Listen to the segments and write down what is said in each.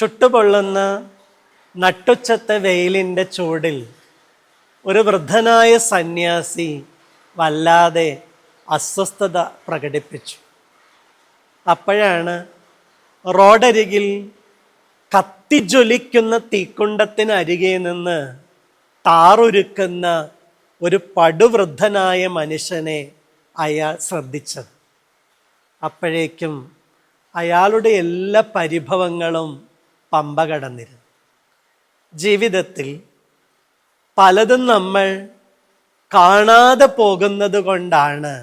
ചുട്ടുപൊള്ളുന്ന നട്ടുച്ചത്തെ വെയിലിൻ്റെ ചൂടിൽ ഒരു വൃദ്ധനായ സന്യാസി വല്ലാതെ അസ്വസ്ഥത പ്രകടിപ്പിച്ചു. അപ്പോഴാണ് റോഡരികിൽ കത്തിജ്വലിക്കുന്ന തീക്കുണ്ടത്തിനരികെ നിന്ന് താറുരുക്കുന്ന ഒരു പടുവൃദ്ധനായ മനുഷ്യനെ അയാൾ ശ്രദ്ധിച്ചത്. അപ്പോഴേക്കും അയാളുടെ എല്ലാ പരിഭവങ്ങളും പമ്പ കടന്നിരുന്നു. ജീവിതത്തിൽ പലതും നമ്മൾ കാണാതെ പോകുന്നത് കൊണ്ടാണ്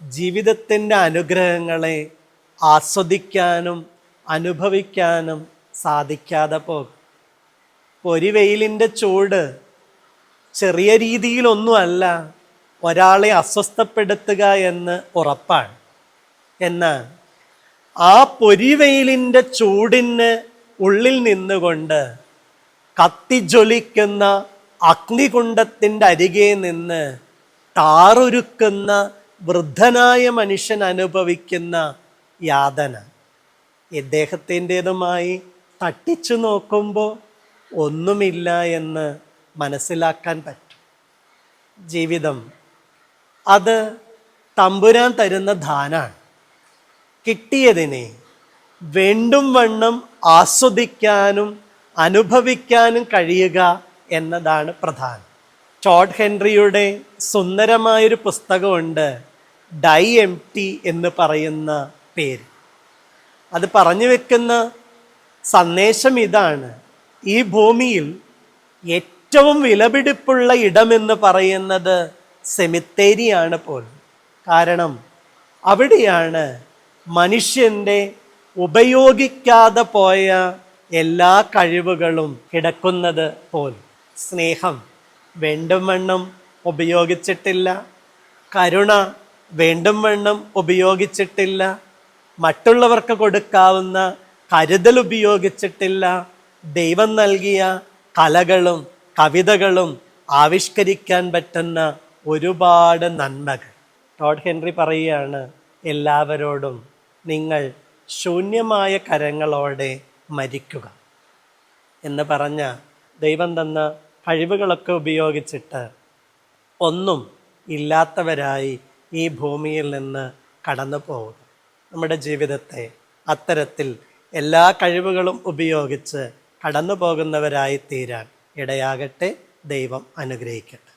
ജീവിതത്തിൻ്റെ അനുഗ്രഹങ്ങളെ ആസ്വദിക്കാനും അനുഭവിക്കാനും സാധിക്കാതെ പോകും. ഒരു വെയിലിൻ്റെ ചൂട് ചെറിയ രീതിയിലൊന്നുമല്ല ഒരാളെ അസ്വസ്ഥപ്പെടുത്തുക എന്ന് ഉറപ്പാണ്. എന്നാൽ ആ പൊരിവെയിലിൻ്റെ ചൂടിന് ഉള്ളിൽ നിന്നുകൊണ്ട് കത്തിജ്വലിക്കുന്ന അഗ്നികുണ്ഡത്തിൻ്റെ അരികെ നിന്ന് താറുരുക്കുന്ന വൃദ്ധനായ മനുഷ്യൻ അനുഭവിക്കുന്ന യാതന ഇദ്ദേഹത്തിൻ്റേതുമായി തട്ടിച്ചു നോക്കുമ്പോൾ ഒന്നുമില്ല എന്ന് മനസ്സിലാക്കാൻ പറ്റും. ജീവിതം അത് തമ്പുരാൻ തരുന്ന ദാനാണ്. കിട്ടിയതിനെ വീണ്ടും വണ്ണം ആസ്വദിക്കാനും അനുഭവിക്കാനും കഴിയുക എന്നതാണ് പ്രധാനം. ടോഡ് ഹെൻറിയുടെ സുന്ദരമായൊരു പുസ്തകമുണ്ട്, ഡൈ എം ടി എന്ന് പറയുന്ന പേര്. അത് പറഞ്ഞു വെക്കുന്ന സന്ദേശം ഇതാണ്: ഈ ഭൂമിയിൽ ഏറ്റവും വിലപിടിപ്പുള്ള ഇടമെന്ന് പറയുന്നത് സെമിത്തേരിയാണ് പോലും. കാരണം അവിടെയാണ് മനുഷ്യൻ്റെ ഉപയോഗിക്കാതെ പോയ എല്ലാ കഴിവുകളും കിടക്കുന്നത് പോലും. സ്നേഹം വേണ്ടും വണ്ണം ഉപയോഗിച്ചിട്ടില്ല, കരുണ വേണ്ടും വണ്ണം ഉപയോഗിച്ചിട്ടില്ല, മറ്റുള്ളവർക്ക് കൊടുക്കാവുന്ന കരുതൽ ഉപയോഗിച്ചിട്ടില്ല, ദൈവം നൽകിയ കലകളും കവിതകളും ആവിഷ്കരിക്കാൻ പറ്റുന്ന ഒരുപാട് നന്മകൾ. ടോഡ് ഹെൻറി പറയുകയാണ്, എല്ലാവരോടും നിങ്ങൾ ശൂന്യമായ കരങ്ങളോടെ മരിക്കുക എന്ന് പറഞ്ഞ ദൈവം തന്ന കഴിവുകളൊക്കെ ഉപയോഗിച്ചിട്ട് ഒന്നും ഇല്ലാത്തവരായി ഈ ഭൂമിയിൽ നിന്ന് കടന്നു പോകുക. നമ്മുടെ ജീവിതത്തെ അത്തരത്തിൽ എല്ലാ കഴിവുകളും ഉപയോഗിച്ച് കടന്നു പോകുന്നവരായി തീരാൻ ഇടയാകട്ടെ. ദൈവം അനുഗ്രഹിക്കട്ടെ.